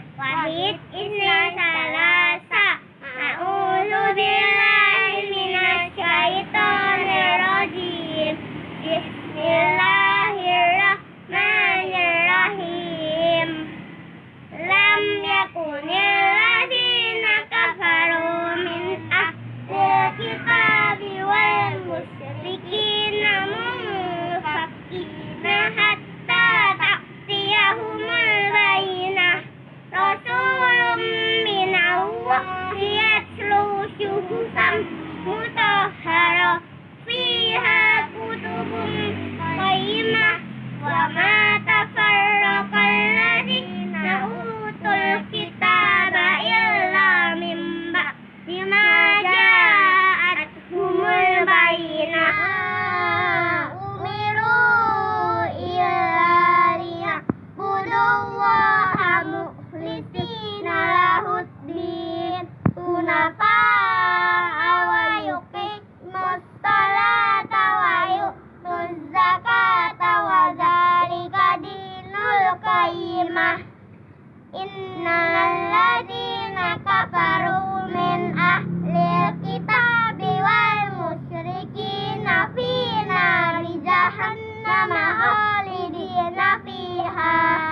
Wahid isna salasa. A'udzu billahi minasy syaithanir rajim. Bismillahirrahmanirrahim. Lam yakunil ladzina kafaru min ahlil kitabi wal musyrikina munfakina hatta ta'tiyahumul bayyinah. Rasulun minallahi yatlu syuhufan mutahharah fiha kutubun qayyimah wa ma tafarraqal ladzina utul kitaba illa min ba'di ma ja'atuhumul bayyinah. Umiru illa liya'budullaha mukhlisina lahuddin hunafa'a wa yuqimus salata wa yu'tuz zakata wa dzalika dinul qayyimah. Innal ladzina kafaru min ahlil kitabi wal musyrikina fi nari jahannama khalidina fiha.